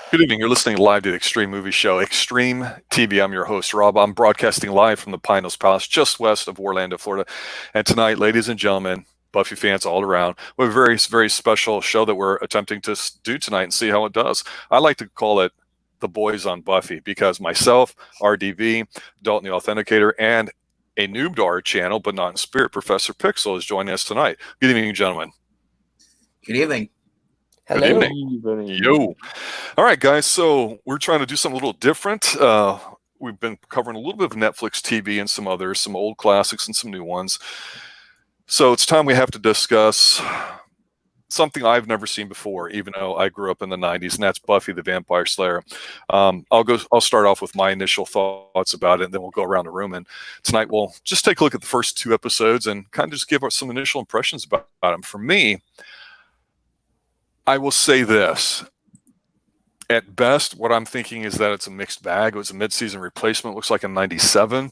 Good evening. You're listening live to the Xtreme Movie Show, Xtreme TV. I'm your host, Rob. I'm broadcasting live from the Pine Hills Palace, just west of Orlando, Florida. And tonight, ladies and gentlemen, Buffy fans all around, we have a very, very special show that we're attempting to do tonight and see how it does. I like to call it The Boys on Buffy because myself, RDV, Dalton the Authenticator, and a noob to our channel, but not in spirit, Professor Pixel is joining us tonight. Good evening, gentlemen. Good evening. Good evening. Yo. All right, guys. So we're trying to do something a little different. We've been covering a little bit of Netflix TV and some others, some old classics and some new ones. So it's time we have to discuss something I've never seen before, even though I grew up in the 90s, and that's Buffy the Vampire Slayer. I'll start off with my initial thoughts about it, and then we'll go around the room. And tonight we'll just take a look at the first two episodes and kind of just give us some initial impressions about them. For me, I will say this. At best, what I'm thinking is that it's a mixed bag. It was a mid-season replacement, looks like in 97.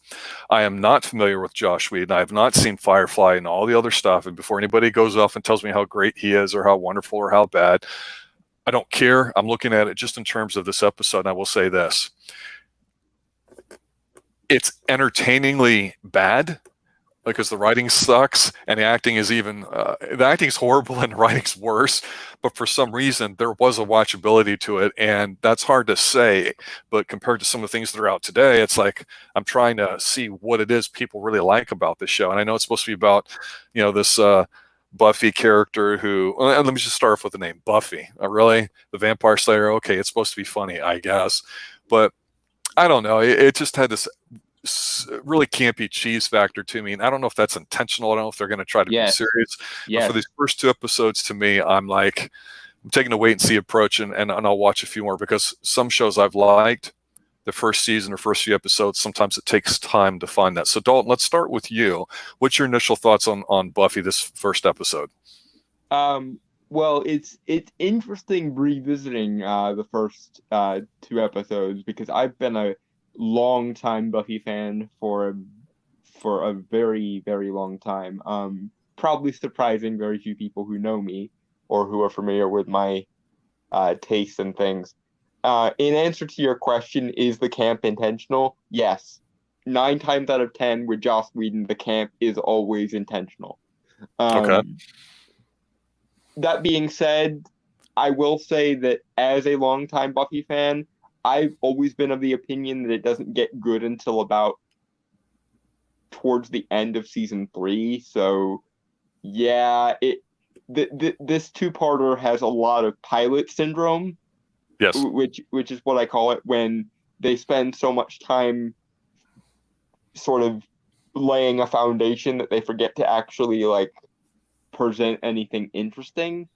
I am not familiar with Joss Whedon. I have not seen Firefly and all the other stuff. And before anybody goes off and tells me how great he is or how wonderful or how bad, I don't care. I'm looking at it just in terms of this episode, and I will say this. It's entertainingly bad, because the writing sucks and the acting is the acting's horrible and the writing's worse. But for some reason, there was a watchability to it, and that's hard to say. But compared to some of the things that are out today, it's like I'm trying to see what it is people really like about this show. And I know it's supposed to be about, this Buffy character who. Let me just start off with the name Buffy. Really, the Vampire Slayer. Okay, it's supposed to be funny, I guess, but I don't know. It just had this really campy cheese factor to me, and I don't know if that's intentional. I don't know if they're going to try to be serious. But for these first two episodes, to me, I'm taking a wait and see approach, and I'll watch a few more, because some shows I've liked the first season or first few episodes, sometimes it takes time to find that. So Dalton, let's start with you. What's your initial thoughts on Buffy this first episode? Well, it's interesting revisiting the first two episodes, because I've been a long-time Buffy fan for a very, very long time. Probably surprising very few people who know me or who are familiar with my tastes and things. In answer to your question, is the camp intentional? Yes. 9 times out of 10 with Joss Whedon, the camp is always intentional. Okay. That being said, I will say that as a long-time Buffy fan, I've always been of the opinion that it doesn't get good until about towards the end of season 3. So, yeah, this two-parter has a lot of pilot syndrome. Yes. Which is what I call it, when they spend so much time sort of laying a foundation that they forget to actually present anything interesting.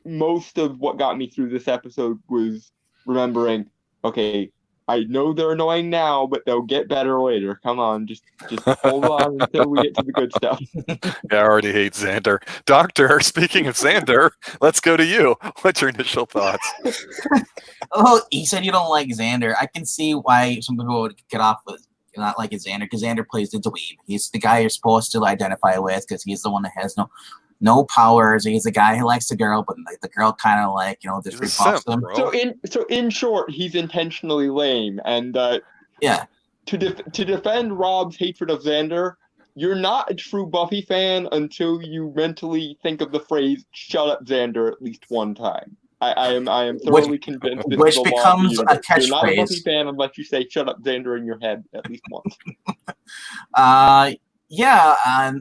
Most of what got me through this episode was remembering, okay, I know they're annoying now, but they'll get better later. Come on, just hold on until we get to the good stuff. Yeah, I already hate Xander. Doctor, speaking of Xander, let's go to you. What's your initial thoughts? Oh, he said you don't like Xander. I can see why some people would get off with not liking Xander, because Xander plays the dweeb. He's the guy you're supposed to identify with, because he's the one that has no powers. He's a guy who likes the girl, but the girl kind of just rebuffs him. So in short, he's intentionally lame. And yeah, to defend Rob's hatred of Xander, you're not a true Buffy fan until you mentally think of the phrase "shut up, Xander" at least one time. I am thoroughly convinced this which is the becomes law of the a You're not a catchphrase. Buffy fan unless you say "shut up, Xander" in your head at least once. Yeah.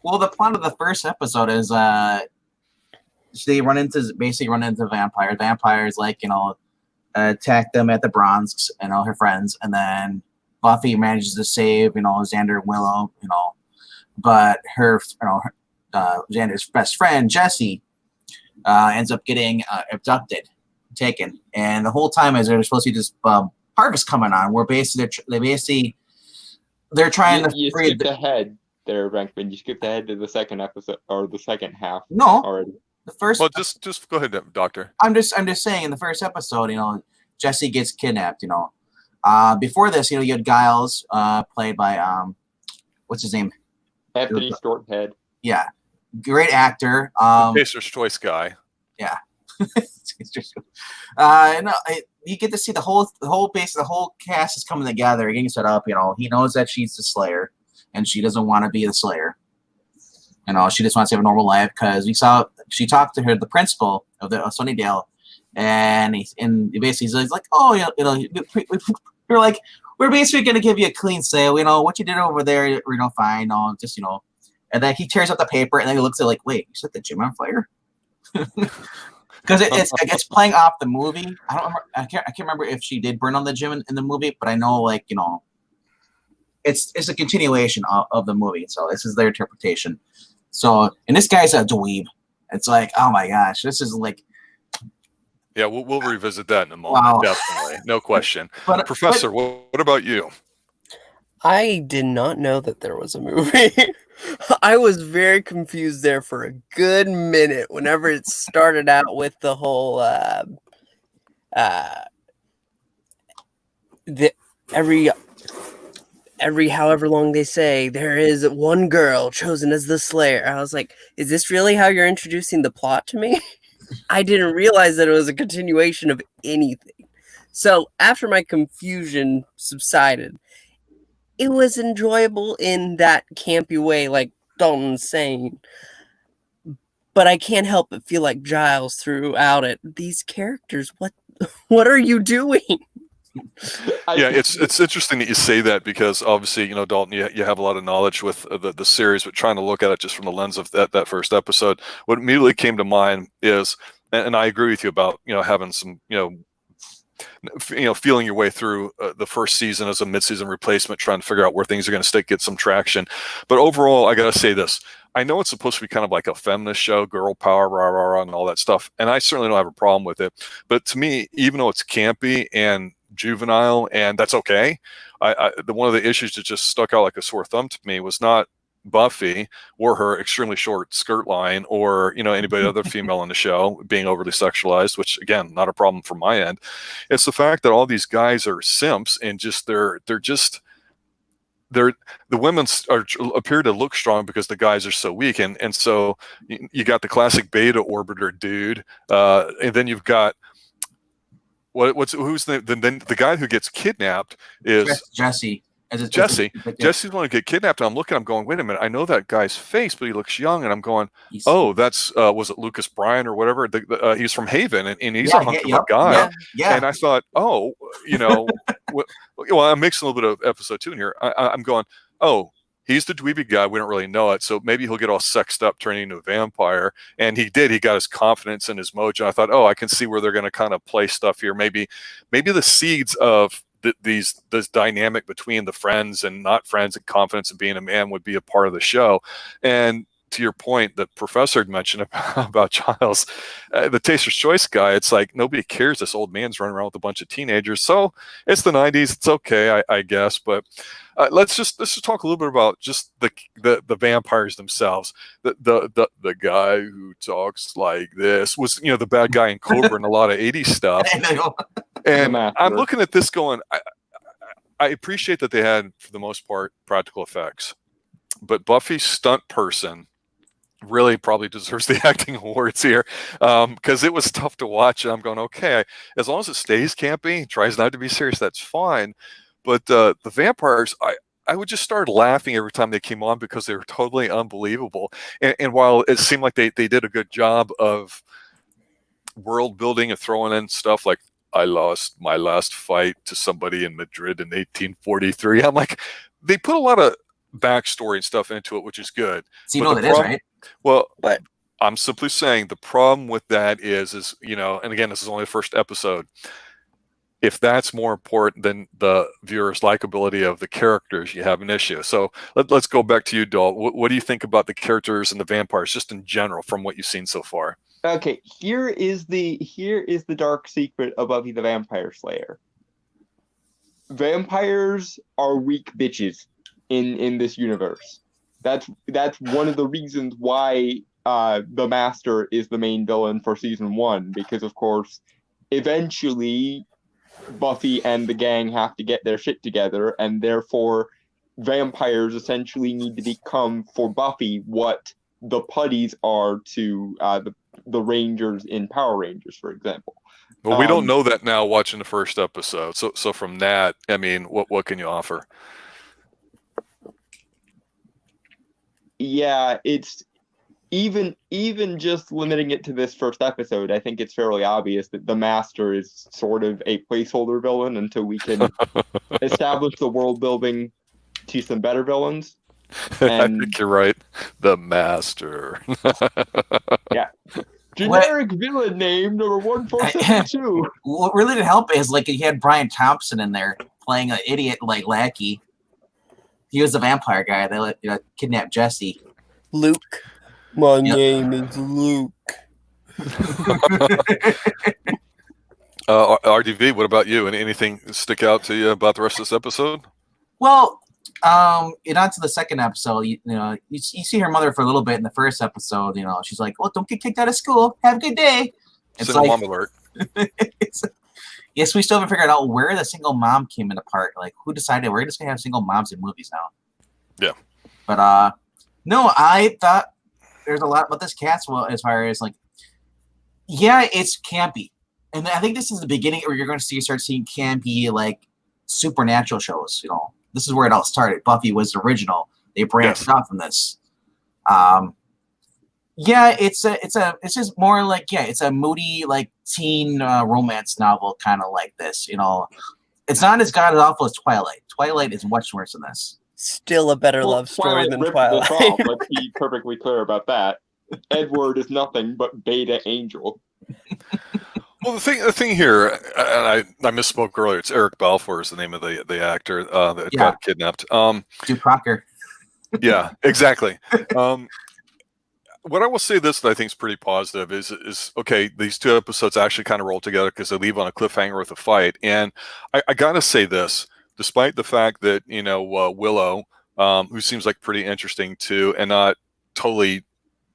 Well, the plot of the first episode is they run into vampires. Vampires attack them at the Bronx and all her friends, and then Buffy manages to save Xander and Willow, but her Xander's best friend Jesse ends up getting abducted, taken, and the whole time as there's supposed to be this harvest coming on, where they're trying to free skip ahead there, Rankman. You skipped ahead to the second episode or the second half. No, already. The first. Well, just go ahead, Doctor. I'm just saying, in the first episode, Jesse gets kidnapped. Before this, you had Giles, played by what's his name? Anthony Storthead. Yeah, great actor. Pacer's Choice guy. Yeah. No, you get to see the whole cast is coming together, getting set up. He knows that she's the Slayer, and she doesn't want to be the Slayer. She just wants to have a normal life because she talked to the principal of Sunnydale, and basically he's like, oh, we're like, we're basically gonna give you a clean sale. What you did over there, fine. Just and then he tears up the paper, and then he looks at it like, wait, you set the gym on fire? Because it's playing off the movie. I can't remember if she did burn on the gym in the movie, but I know it's a continuation of the movie. So this is their interpretation. So, and this guy's a dweeb. It's like, oh my gosh, this is like. Yeah, we'll revisit that in a moment. Wow. Definitely, no question. Professor, what about you? I did not know that there was a movie. I was very confused there for a good minute whenever it started out with the whole every however long they say there is one girl chosen as the Slayer. I was like, is this really how you're introducing the plot to me? I didn't realize that it was a continuation of anything. So after my confusion subsided, it was enjoyable in that campy way, like Dalton's saying. But I can't help but feel like Giles throughout it. These characters, what are you doing? Yeah, it's interesting that you say that because obviously, Dalton, you have a lot of knowledge with the series, but trying to look at it just from the lens of that first episode, what immediately came to mind is, and I agree with you about, having some, feeling your way through the first season as a mid-season replacement, trying to figure out where things are going to stick, get some traction. But overall, I got to say this. I know it's supposed to be kind of like a feminist show, girl power, rah, rah, rah, and all that stuff. And I certainly don't have a problem with it. But to me, even though it's campy and juvenile, and that's okay, one of the issues that just stuck out like a sore thumb to me was not Buffy or her extremely short skirt line or anybody other female in the show being overly sexualized, which again, not a problem from my end. It's the fact that all these guys are simps and just the women appear to look strong because the guys are so weak, and so you got the classic beta orbiter dude, and then you've got who's the guy who gets kidnapped is Jesse. Jesse's the one to get kidnapped, and I'm looking, I'm going, wait a minute, I know that guy's face, but he looks young, and I'm going, oh, that's was it Lucas Bryan or whatever? He's from Haven, and he's a hunk of a guy. Yeah. And I thought, oh, well, I'm mixing a little bit of episode 2 in here. I'm going, oh, he's the dweeby guy. We don't really know it, so maybe he'll get all sexed up, turning into a vampire. And he did. He got his confidence and his mojo. I thought, oh, I can see where they're going to kind of play stuff here. Maybe the seeds of this dynamic between the friends and not friends and confidence of being a man would be a part of the show. And to your point that Professor had mentioned about Giles, the Taster's Choice guy, it's like nobody cares. This old man's running around with a bunch of teenagers. So it's the 90s. It's okay, I guess. But let's just talk a little bit about just the vampires themselves. The guy who talks like this was the bad guy in Cobra and a lot of 80s stuff. And I'm looking at this going, I appreciate that they had, for the most part, practical effects. But Buffy's stunt person really probably deserves the acting awards here, because it was tough to watch. And I'm going, okay, as long as it stays campy, tries not to be serious, that's fine. But the vampires, I would just start laughing every time they came on because they were totally unbelievable. And while it seemed like they did a good job of world building and throwing in stuff like, I lost my last fight to somebody in Madrid in 1843. I'm like, they put a lot of backstory and stuff into it, which is good. So you know what it is, right? Well, but I'm simply saying the problem with that is and again, this is only the first episode. If that's more important than the viewer's likability of the characters, you have an issue. So let's go back to you, Dol. What do you think about the characters and the vampires, just in general, from what you've seen so far? Okay, here is the dark secret of Buffy the Vampire Slayer. Vampires are weak bitches in this universe. That's one of the reasons why the Master is the main villain for season 1, because of course eventually Buffy and the gang have to get their shit together, and therefore vampires essentially need to become for Buffy what the putties are to the Rangers in Power Rangers, for example. Well, we don't know that now watching the first episode. So from that, I mean, what can you offer? Yeah, it's even just limiting it to this first episode, I think it's fairly obvious that the Master is sort of a placeholder villain until we can establish the world building to some better villains. I think you're right. The Master. Yeah. Generic villain name number 1472. What really did help is like he had Brian Thompson in there playing an idiot like lackey. He was the vampire guy that kidnapped Jesse. Luke. My name is Luke. RDV, what about you? Anything stick out to you about the rest of this episode? Well, on to the second episode, you see her mother for a little bit in the first episode. She's like, "Well, don't get kicked out of school. Have a good day." It's Single like, mom alert. Yes, we still haven't figured out where the single mom came into part. Like, who decided we're just gonna have single moms in movies now? Yeah. But no, I thought there's a lot about this cast. Well, as far as like, yeah, it's campy, and I think this is the beginning where you're going to start seeing campy like supernatural shows. This is where it all started. Buffy was the original. They branched off from this. Yeah, it's just more like, it's a moody like teen romance novel kind of like this. It's not as god awful as Twilight. Twilight is much worse than this. Still a better love story than ripped Twilight. this off. Let's be perfectly clear about that. Edward is nothing but Beta Angel. Well, the thing here, and I misspoke earlier. It's Eric Balfour is the name of the actor that got kidnapped. Duke Crocker. Yeah, exactly. What I will say this that I think is pretty positive is okay. These two episodes actually kind of roll together because they leave on a cliffhanger with a fight, and I gotta say this, despite the fact that Willow, who seems like pretty interesting too, and not totally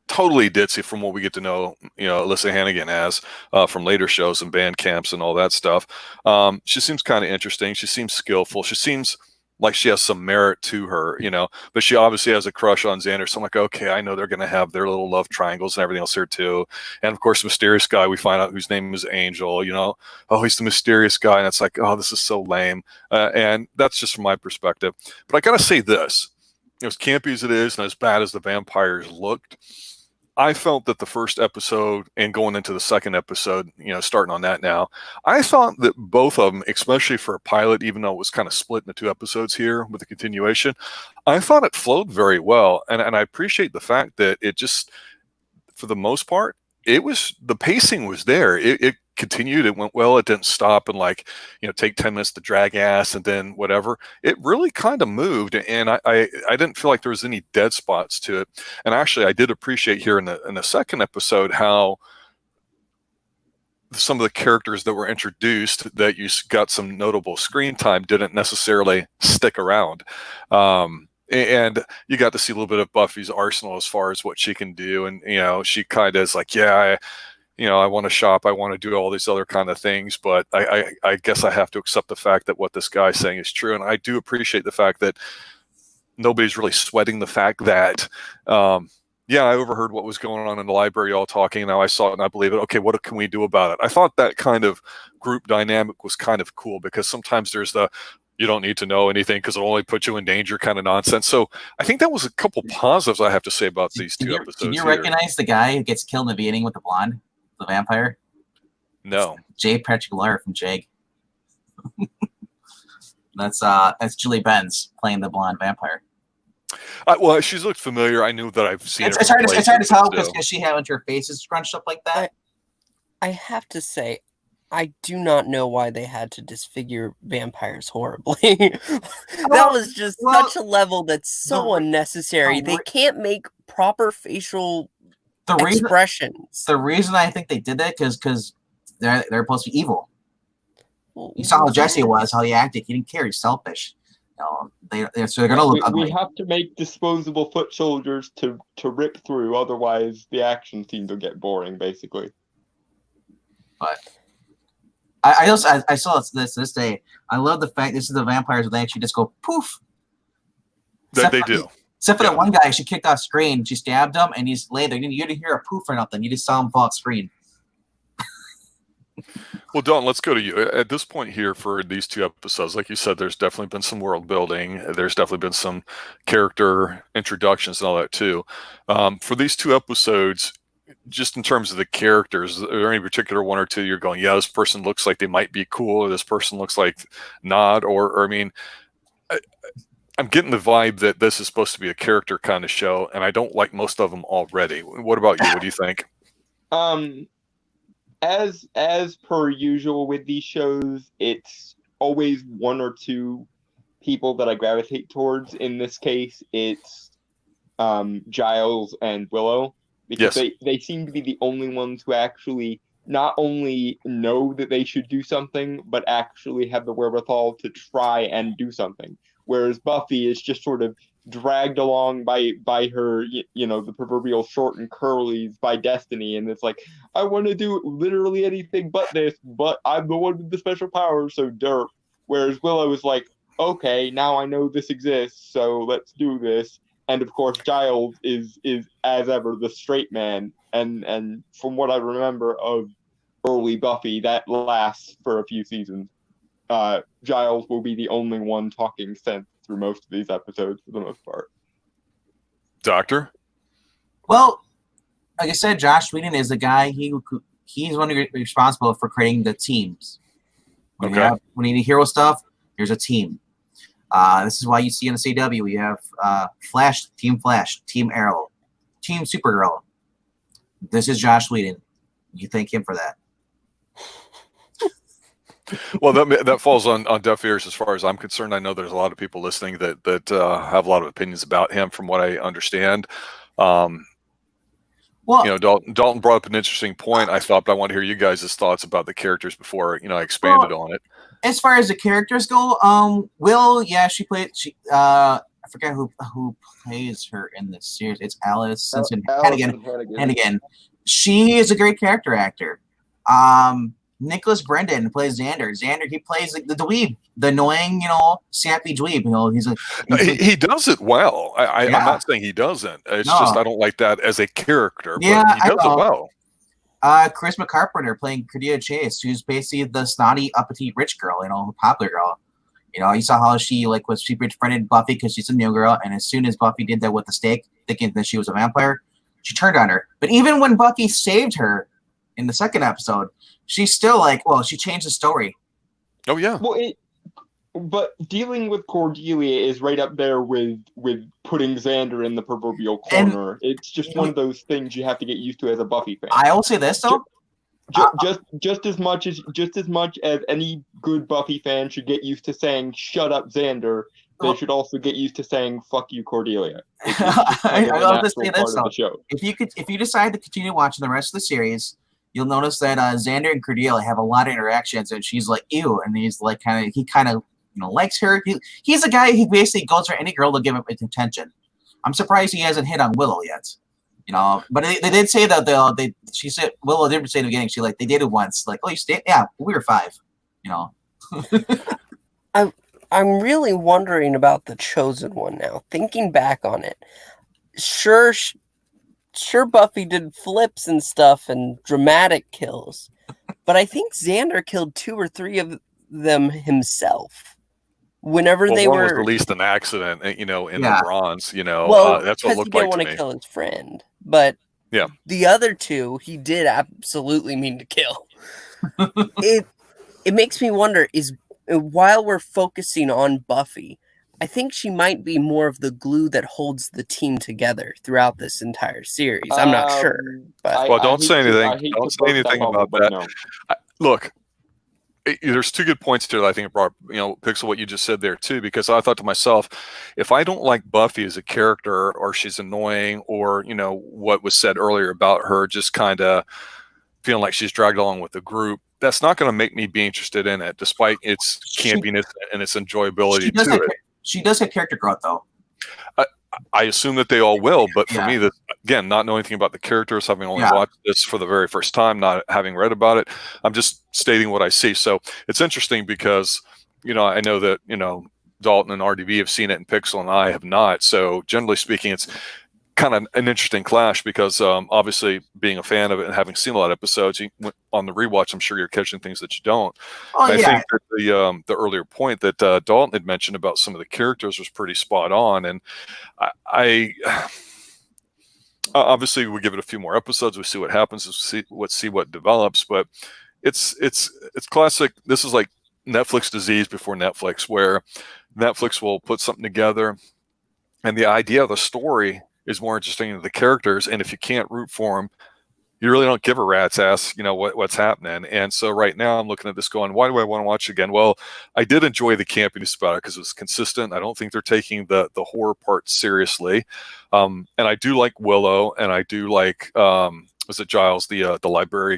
ditzy from what we get to know, Alyssa Hannigan as from later shows and band camps and all that stuff. She seems kind of interesting. She seems skillful. She seems like she has some merit to her, but she obviously has a crush on Xander. So I'm like, okay, I know they're going to have their little love triangles and everything else here too. And of course, the mysterious guy, we find out whose name is Angel, oh, he's the mysterious guy. And it's like, oh, this is so lame. And that's just from my perspective. But I got to say this, as campy as it is and as bad as the vampires looked, I felt that the first episode and going into the second episode, starting on that now, I thought that both of them, especially for a pilot, even though it was kind of split into two episodes here with the continuation, I thought it flowed very well. And I appreciate the fact that it just, for the most part, the pacing was there. It continued, it went well, it didn't stop and take 10 minutes to drag ass and then whatever. It really kind of moved, and I didn't feel like there was any dead spots to it. And actually I did appreciate here in the second episode how some of the characters that were introduced that you got some notable screen time didn't necessarily stick around. And you got to see a little bit of Buffy's arsenal as far as what she can do. And, she kind of is like, I want to shop. I want to do all these other kind of things. But I guess I have to accept the fact that what this guy's saying is true. And I do appreciate the fact that nobody's really sweating the fact that, I overheard what was going on in the library, all talking. Now I saw it and I believe it. Okay, what can we do about it? I thought that kind of group dynamic was kind of cool because sometimes there's you don't need to know anything because it'll only put you in danger kind of nonsense. So I think that was a couple positives I have to say about these two episodes. Can you recognize the guy who gets killed in the beginning with the blonde, the vampire? No. J. Patrick Lawyer from Jag. That's Julie Benz playing the blonde vampire. Well, she's looked familiar. I knew that I've seen her. It's hard to tell because she had her face is scrunched up like that. I have to say, I do not know why they had to disfigure vampires horribly. That was just such a level that's so unnecessary. They can't make proper facial expressions. The reason I think they did that because they're supposed to be evil. You saw how Jesse was, how he acted. He didn't care. He's selfish. So they're gonna look ugly. We have to make disposable foot soldiers to rip through, otherwise the action scenes will get boring, basically. But I saw this day. I love the fact this is the vampires where they actually just go poof. They do. Except for that one guy, she kicked off screen. She stabbed him, and he's laid there. You didn't hear a poof or nothing. You just saw him fall off screen. Well, Don, let's go to you. At this point here for these 2 episodes, like you said, there's definitely been some world building. There's definitely been some character introductions and all that too. For these 2 episodes, just in terms of the characters, are there any particular one or two you're going, yeah, this person looks like they might be cool, or this person looks like not, or I mean, I'm getting the vibe that this is supposed to be a character kind of show, and I don't like most of them already. What about you? What do you think? As per usual with these shows, it's always 1 or 2 people that I gravitate towards. In this case, it's Giles and Willow, because they seem to be the only ones who actually not only know that they should do something, but actually have the wherewithal to try and do something. Whereas Buffy is just sort of dragged along by her, the proverbial short and curlies by destiny, and it's like, I want to do literally anything but this, but I'm the one with the special powers, so derp. Whereas Willow is like, okay, now I know this exists, so let's do this. And of course, Giles is as ever the straight man, and from what I remember of early Buffy, that lasts for a few seasons. Giles will be the only one talking sense through most of these episodes for the most part. Doctor? Well, like I said, Josh Whedon is the guy. He's one responsible for creating the teams. When you need hero stuff, there's a team. This is why you see on the CW we have Flash, Team Arrow, Team Supergirl. This is Josh Whedon. You thank him for that. Well, that falls on deaf ears as far as I'm concerned. I know there's a lot of people listening that have a lot of opinions about him, from what I understand. Dalton brought up an interesting point, I thought, but I want to hear you guys' thoughts about the characters before I expanded on it. As far as the characters go, Will, I forget who plays her in this series. It's Alice Hannigan. She is a great character actor. Nicholas Brendan plays Xander. He plays the dweeb, the annoying, sappy dweeb. He does it well. I'm not saying he doesn't. It's just I don't like that as a character. But he does it well. Chris McCarpenter playing Cordelia Chase, who's basically the snotty, uppity rich girl, popular girl. You saw how she befriended Buffy because she's a new girl, and as soon as Buffy did that with the stake, thinking that she was a vampire, she turned on her. But even when Buffy saved her in the second episode, she's still she changed the story. Oh yeah. Well, but dealing with Cordelia is right up there with putting Xander in the proverbial corner. And it's just one of those things you have to get used to as a Buffy fan. I will say this though. Just as much as any good Buffy fan should get used to saying "Shut up, Xander," they should also get used to saying "Fuck you, Cordelia." I'll just say this though. If you decide to continue watching the rest of the series, you'll notice that Xander and Cordelia have a lot of interactions, and she's like, ew, and he's like, he kind of likes her. He's a guy who basically goes for any girl to give him attention. I'm surprised he hasn't hit on Willow yet. But they did say that she said Willow did say in the beginning, they dated once. Like, oh, you stayed? Yeah, we were 5. I'm really wondering about the Chosen One now. Thinking back on it, sure, Buffy did flips and stuff and dramatic kills, but I think Xander killed 2 or 3 of them himself. Whenever they one were was released an accident, in the bronze. That's what it looked like to me. He didn't want to kill his friend, but the other 2 he did absolutely mean to kill. It makes me wonder, while we're focusing on Buffy, I think she might be more of the glue that holds the team together throughout this entire series. I'm not sure. But don't say anything. Don't say anything about that. No. Look, there's 2 good points here that I think brought, Pixel, what you just said there too, because I thought to myself, if I don't like Buffy as a character, or she's annoying, or, what was said earlier about her just kind of feeling like she's dragged along with the group, that's not going to make me be interested in it, despite its campiness and its enjoyability to it. She does have character growth, though. I assume that they all will, but for me, again, not knowing anything about the characters, having only watched this for the very first time, not having read about it, I'm just stating what I see. So it's interesting because, I know that, Dalton and RDV have seen it, and Pixel and I have not. So generally speaking, it's kind of an interesting clash because obviously being a fan of it and having seen a lot of episodes, on the rewatch, I'm sure you're catching things that you don't. Oh, And yeah. I think that the earlier point that Dalton had mentioned about some of the characters was pretty spot on. And I obviously we give it a few more episodes, we see what happens, we see what develops, but it's classic. This is like Netflix disease before Netflix, where Netflix will put something together and the idea of the story is more interesting than the characters, and if you can't root for them, you really don't give a rat's ass, what's happening. And so right now I'm looking at this going, why do I want to watch it again? Well, I did enjoy the campiness about it because it was consistent. I don't think they're taking the horror part seriously. And I do like Willow, and I do like was it Giles, the library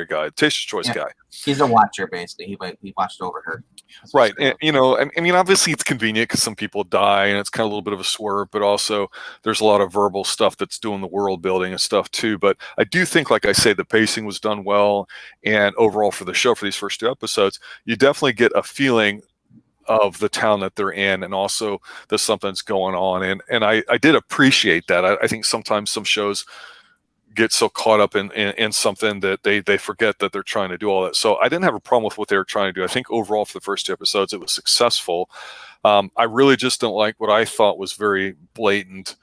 guy, Taster's Choice guy. He's a watcher, basically. He watched over her. Right. And, I mean, obviously it's convenient because some people die and it's kind of a little bit of a swerve, but also there's a lot of verbal stuff that's doing the world building and stuff too. But I do think, like I say, the pacing was done well. And overall for the show, for these first 2 episodes, you definitely get a feeling of the town that they're in, and also that something's going on. And I did appreciate that. I think sometimes some shows get so caught up in something that they forget that they're trying to do all that. So I didn't have a problem with what they were trying to do. I think overall for the first 2 episodes, it was successful. I really just don't like what I thought was very blatant,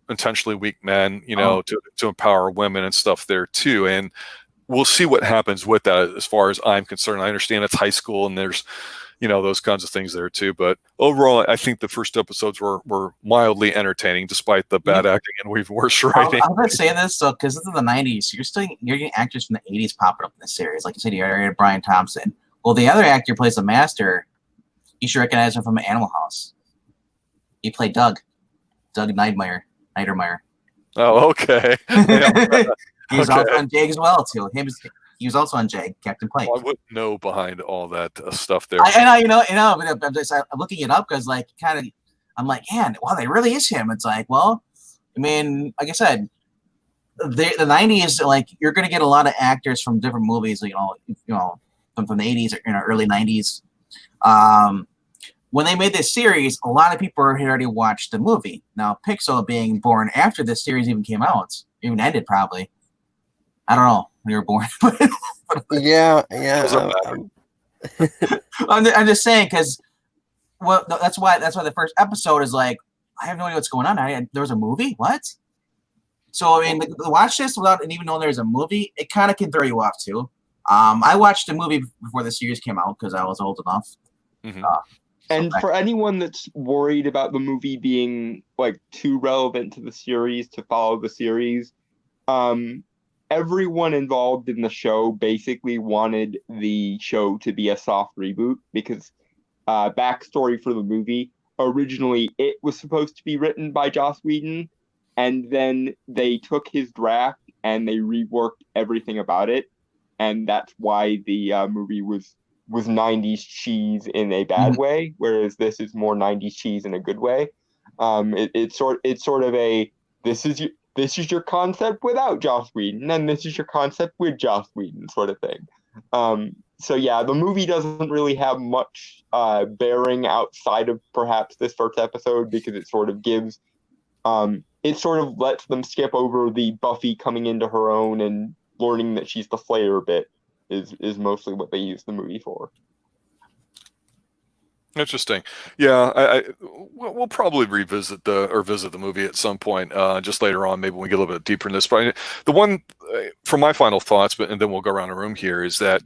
intentionally weak men, to empower women and stuff there too. And we'll see what happens with that as far as I'm concerned. I understand it's high school and there's, those kinds of things there too. But overall, I think the first episodes were mildly entertaining despite the bad acting and worse writing. I'm going to say this, so because this is the 90s, you're getting actors from the 80s popping up in the series. Like you said, you already had Brian Thompson. Well, the other actor who plays the master, you should recognize him from Animal House. He played Doug Niedermeyer. Oh, okay. He was also on Jake as well, too. He was also on Jake, Captain Plank. Well, I wouldn't know behind all that stuff there. I know, but I'm looking it up because, like, I'm like, man, wow, that really is him. It's like, well, I mean, like I said, the 90s, like, you're going to get a lot of actors from different movies, from the 80s or early 90s. When they made this series, a lot of people had already watched the movie. Now, Pixel being born after this series even came out, even ended probably. I don't know. They were born. Yeah. I'm just saying because, well, that's why the first episode is like, I have no idea what's going on. There was a movie? What? So I mean, to watch this without even knowing there's a movie, it kind of can throw you off too. I watched the movie before the series came out because I was old enough. Mm-hmm. And for anyone that's worried about the movie being like too relevant to the series to follow the series, everyone involved in the show basically wanted the show to be a soft reboot because backstory for the movie, originally it was supposed to be written by Joss Whedon, and then they took his draft and they reworked everything about it, and that's why the movie was 90s cheese in a bad way, whereas this is more 90s cheese in a good way. It's sort of a this is your concept without Joss Whedon, and this is your concept with Joss Whedon sort of thing. So yeah, the movie doesn't really have much bearing outside of perhaps this first episode because it sort of gives, it sort of lets them skip over the Buffy coming into her own and learning that she's the Slayer bit is mostly what they use the movie for. Interesting. Yeah, we'll probably visit the movie at some point, just later on, maybe when we get a little bit deeper in this. But the one, for my final thoughts, and then we'll go around the room here, is that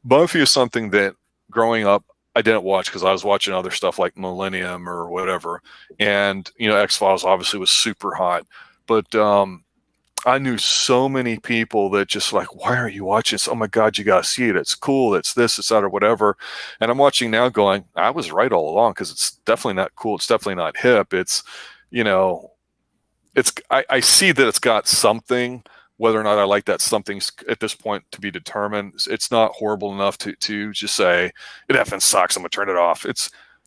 Buffy is something that growing up I didn't watch because I was watching other stuff like Millennium or whatever, and X-Files obviously was super hot, but I knew so many people that just like, why are you watching this? Oh my God, you got to see it. It's cool. It's this, it's that, or whatever. And I'm watching now going, I was right all along because it's definitely not cool. It's definitely not hip. It's, I see that it's got something, whether or not I like that something's at this point to be determined. It's not horrible enough to just say, it effing sucks, I'm going to turn it off.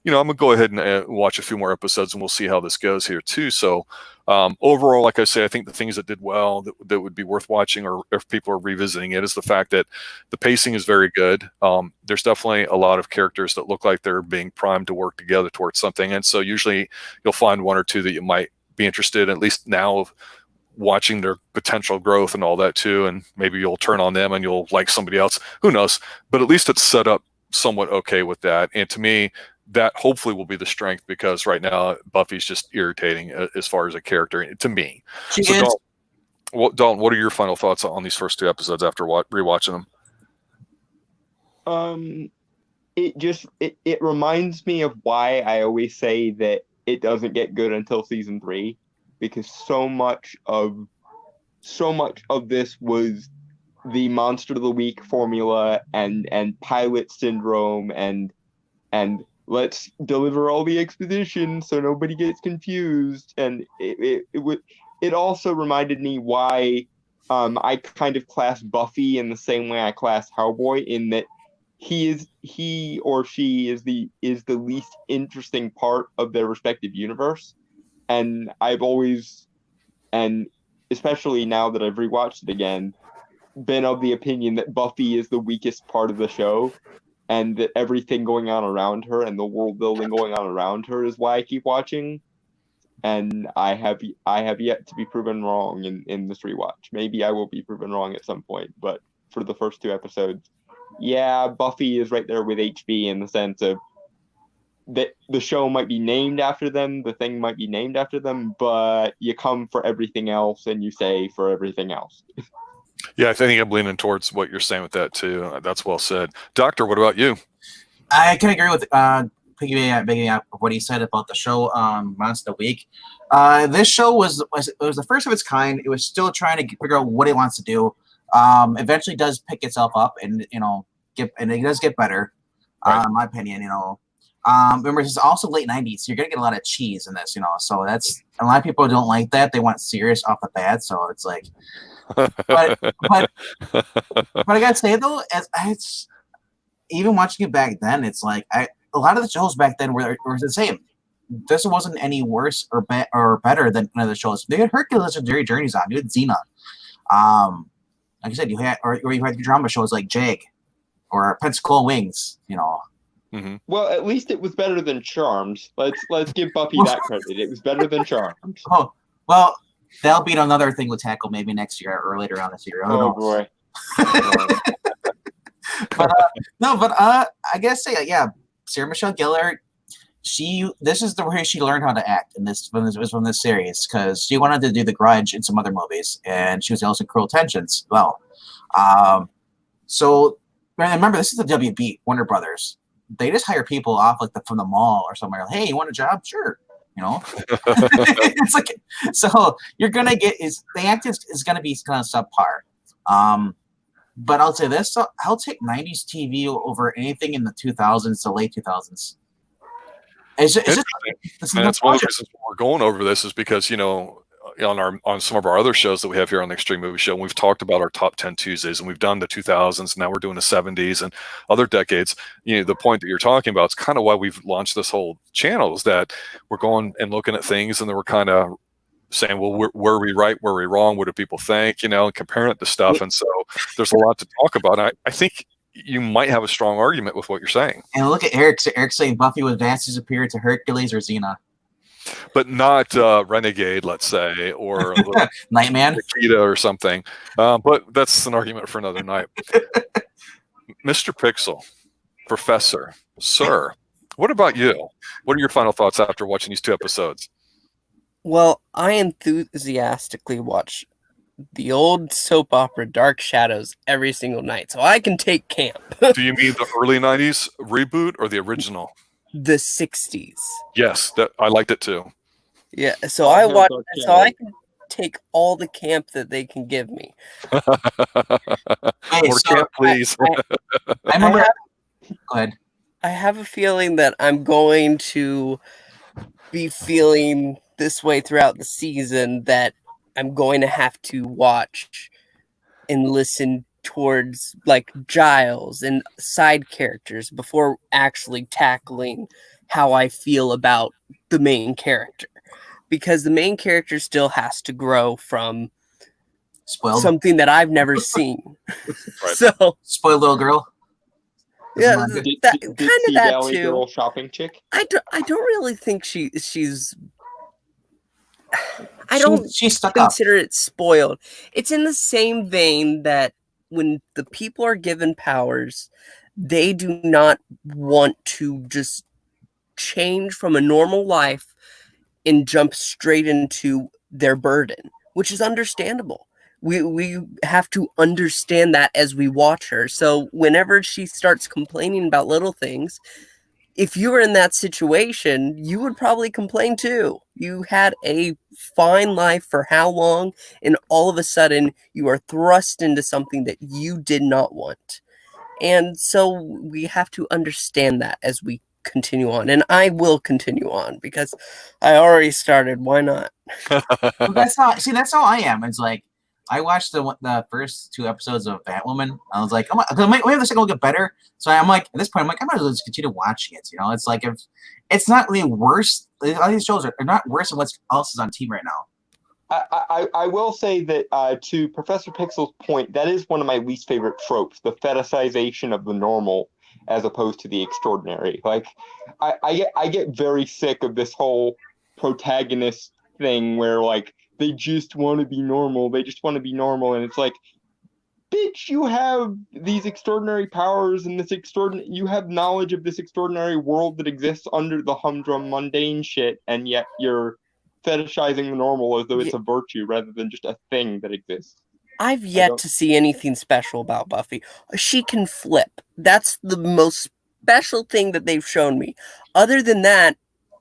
I'm gonna go ahead and watch a few more episodes, and we'll see how this goes here too. So overall, like I say, I think the things that did well that would be worth watching, or if people are revisiting it, is the fact that the pacing is very good. There's definitely a lot of characters that look like they're being primed to work together towards something, and so usually you'll find one or two that you might be interested in, at least now, of watching their potential growth and all that too. And maybe you'll turn on them and you'll like somebody else. Who knows? But at least it's set up somewhat okay with that. And to me, that hopefully will be the strength, because right now Buffy's just irritating as far as a character to me. She So is. Dalton, what are your final thoughts on these first 2 episodes after rewatching them? It reminds me of why I always say that it doesn't get good until season 3, because so much of this was the Monster of the Week formula and pilot syndrome and let's deliver all the exposition so nobody gets confused. And it also reminded me why I kind of class Buffy in the same way I class Hellboy, in that he or she is the least interesting part of their respective universe. And I've always, and especially now that I've rewatched it again, been of the opinion that Buffy is the weakest part of the show, and that everything going on around her and the world building going on around her is why I keep watching. And I have yet to be proven wrong in this rewatch. Maybe I will be proven wrong at some point, but for the first 2 episodes, yeah, Buffy is right there with HB in the sense of that the show might be named after them, the thing might be named after them, but you come for everything else and you say for everything else. Yeah, I think I'm leaning towards what you're saying with that too. That's well said. Doctor, what about you? I can agree with piggybacking up what he said about the show Monster of the Week. This show was the first of its kind. It was still trying to figure out what it wants to do. Eventually does pick itself up, and it does get better. Right. In my opinion, remember, this is also late 90s, so you're gonna get a lot of cheese in this, so that's, a lot of people don't like that. They want serious off the bat, so it's like, but I gotta say though, it's even watching it back then, it's like a lot of the shows back then were the same. This wasn't any worse or better than none of the shows. They had Hercules and Legendary Journeys on. You had Xena. Like I said, you had the drama shows like Jag or Pensacola Wings. Mm-hmm. Well, at least it was better than Charmed. Let's give Buffy that credit. It was better than Charmed. Oh, well, that'll be another thing we'll tackle maybe next year or later on this year. Oh boy. But I guess say yeah, Sarah Michelle Gellar. This is the way she learned how to act, and this was from this series, because she wanted to do The Grudge and some other movies, and she was also in Cruel Intentions. Well, so remember, this is the WB Warner Brothers. They just hire people off from the mall or somewhere. Hey, you want a job? Sure. It's like, so you're gonna get the acting is gonna be kind of subpar. But I'll say this: I'll take 90s TV over anything in the 2000s to late 2000s. It's just and that's one of the reasons we're going over this, is because on some of our other shows that we have here on the Xtreme Movie Show, we've talked about our top 10 Tuesdays, and we've done the 2000s. Now we're doing the 70s and other decades. The point that you're talking about is kind of why we've launched this whole channel, is that we're going and looking at things, and then we're kind of saying, well, were we right? Were we wrong? What do people think? And comparing it to stuff. And so there's a lot to talk about. And I think you might have a strong argument with what you're saying. And look at Eric. Eric's saying Buffy was vastly superior to Hercules or Xena. But not Renegade, let's say, or Nightman, Nikita or something. But that's an argument for another night. Mr. Pixel, Professor, Sir, what about you? What are your final thoughts after watching these 2 episodes? Well, I enthusiastically watch the old soap opera Dark Shadows every single night, so I can take camp. Do you mean the early 90s reboot or the original? The 60s. Yes, I liked it too. Yeah, so I watch, so I can take all the camp that they can give me. Hey, More camp, please. I remember. Go ahead. I have a feeling that I'm going to be feeling this way throughout the season, that I'm going to have to watch and listen towards like Giles and side characters before actually tackling how I feel about the main character, because the main character still has to grow from Spoiled. something that I've never seen. Right. So Spoiled little girl. yeah, Isn't that that, Did kind of that Valley too. Girl shopping chick? I don't really think she's. I She- don't She's stuck up. consider it spoiled. It's in the same vein that when the people are given powers, they do not want to just change from a normal life and jump straight into their burden, which is understandable. We have to understand that as we watch her. So whenever she starts complaining about little things, if you were in that situation, you would probably complain too. You had a fine life for how long, and all of a sudden you are thrust into something that you did not want. And so we have to understand that as we continue on. And I will continue on because I already started. Why not? Well, that's how I am. It's like I watched the first 2 episodes of Batwoman. I was like, maybe the second will get better. So I'm like, at this point, I'm like, I might as well just continue watching it. You know, it's like if it's not really worse. All these shows are not worse than what else is on TV right now. I will say that to Professor Pixel's point, that is one of my least favorite tropes, the fetishization of the normal as opposed to the extraordinary. Like, I get very sick of this whole protagonist thing where, like, they just want to be normal. They just want to be normal. And it's like, bitch, you have these extraordinary powers and you have knowledge of this extraordinary world that exists under the humdrum mundane shit, and yet you're fetishizing the normal as though it's a virtue rather than just a thing that exists. I've yet to see anything special about Buffy. She can flip. That's the most special thing that they've shown me. Other than that,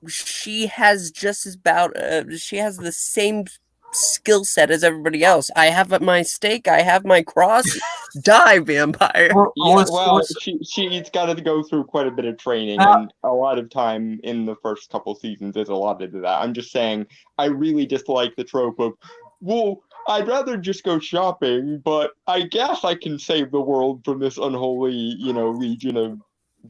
she has just she has the same skill set as everybody else. I have my stake, I have my cross. Die, vampire. She's got to go through quite a bit of training, and a lot of time in the first couple seasons is allotted to that. I'm just saying, I really dislike the trope of, well, I'd rather just go shopping, but I guess I can save the world from this unholy, legion of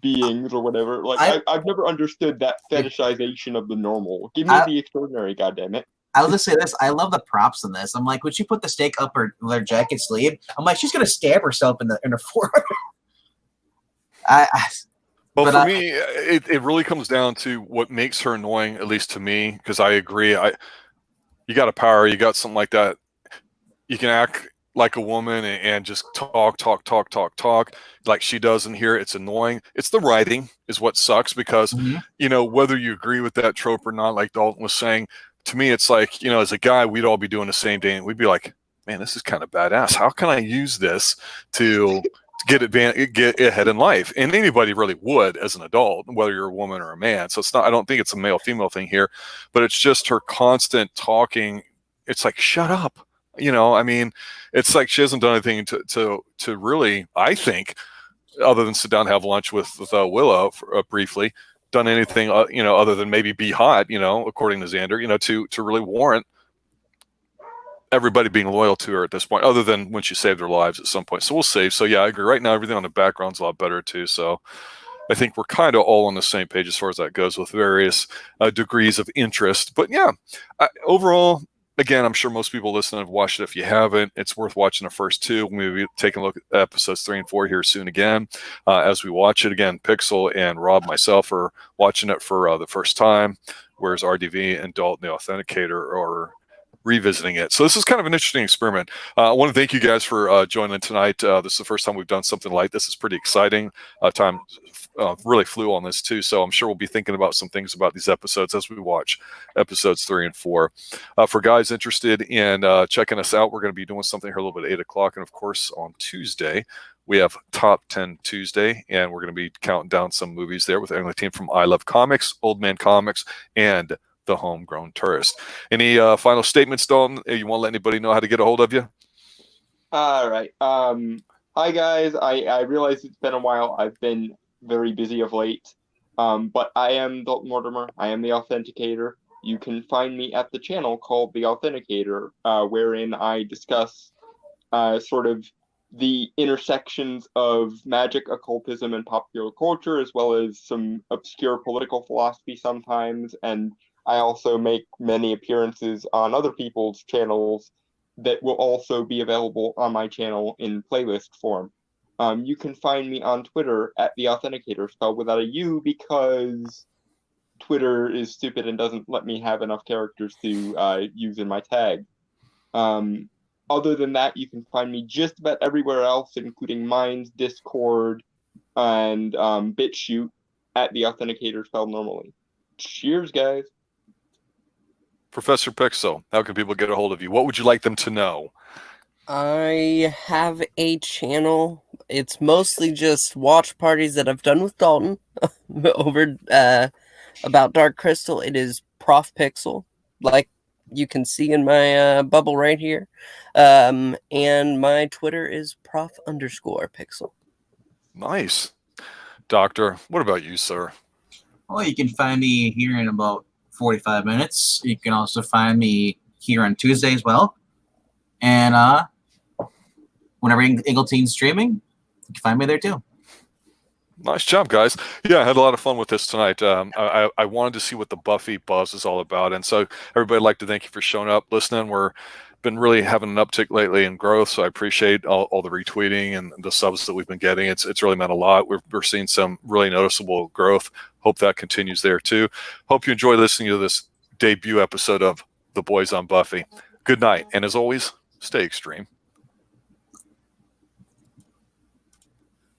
beings or whatever. Like, I've never understood that fetishization of the normal. Give me the extraordinary, goddammit. I was gonna say this. I love the props in this. I'm like, when she put the stake up her jacket sleeve, I'm like, she's gonna stab herself in her forehead. Well, for me, it really comes down to what makes her annoying, at least to me, because I agree. You got a power, you got something like that. You can act like a woman and just talk like she does in here. It's annoying. It's the writing is what sucks because, whether you agree with that trope or not, like Dalton was saying, to me, it's like, as a guy, we'd all be doing the same thing. And we'd be like, man, this is kind of badass. How can I use this to get ahead in life? And anybody really would as an adult, whether you're a woman or a man. So it's not, I don't think it's a male-female thing here, but it's just her constant talking. It's like, shut up. It's like she hasn't done anything to really, I think, other than sit down and have lunch with Willow briefly, done anything, other than maybe be hot, according to Xander, to really warrant everybody being loyal to her at this point, other than when she saved their lives at some point. So we'll see. So yeah, I agree. Right now, everything on the background's a lot better too. So I think we're kind of all on the same page as far as that goes with various degrees of interest. But yeah, overall, again, I'm sure most people listening have watched it. If you haven't, it's worth watching the first 2. Maybe taking a look at episodes 3 and 4 here soon again as we watch it. Again, Pixel and Rob, myself, are watching it for the first time, whereas RDV and Dalton, the Authenticator, are revisiting it. So this is kind of an interesting experiment. I want to thank you guys for joining tonight. This is the first time we've done something like this. It's pretty exciting. Time really flew on this too, so I'm sure we'll be thinking about some things about these episodes as we watch episodes 3 and 4. For guys interested in checking us out, we're going to be doing something here a little bit at 8 o'clock, and of course on Tuesday we have Top 10 Tuesday, and we're going to be counting down some movies there with the team from I Love Comics, Old Man Comics, and The Homegrown Tourist. Any final statements, Dalton? You want to let anybody know how to get a hold of you? All right. Hi guys. I realize it's been a while. I've been very busy of late. But I am Dalton Mortimer. I am the Authenticator. You can find me at the channel called The Authenticator, wherein I discuss sort of the intersections of magic, occultism, and popular culture, as well as some obscure political philosophy sometimes. And I also make many appearances on other people's channels that will also be available on my channel in playlist form. You can find me on Twitter at The Authenticator, spelled without a U, because Twitter is stupid and doesn't let me have enough characters to use in my tag. Other than that, you can find me just about everywhere else, including Minds, Discord, and BitChute at The Authenticator, spelled normally. Cheers, guys. Professor Pixel, how can people get a hold of you? What would you like them to know? I have a channel. It's mostly just watch parties that I've done with Dalton over about Dark Crystal. It is Prof Pixel, like you can see in my bubble right here. And my Twitter is Prof_Pixel. Nice. Doctor, what about you, sir? Well, you can find me here in about 45 minutes. You can also find me here on Tuesday as well. And whenever Ingleteen's streaming, you can find me there too. Nice job, guys. Yeah, I had a lot of fun with this tonight. I wanted to see what the Buffy buzz is all about. And so everybody, I'd like to thank you for showing up, listening. We're been really having an uptick lately in growth, so I appreciate all the retweeting and the subs that we've been getting. It's really meant a lot. We're seeing some really noticeable growth. Hope that continues there too. Hope you enjoy listening to this debut episode of The Boys on Buffy. Good night, and as always, stay extreme.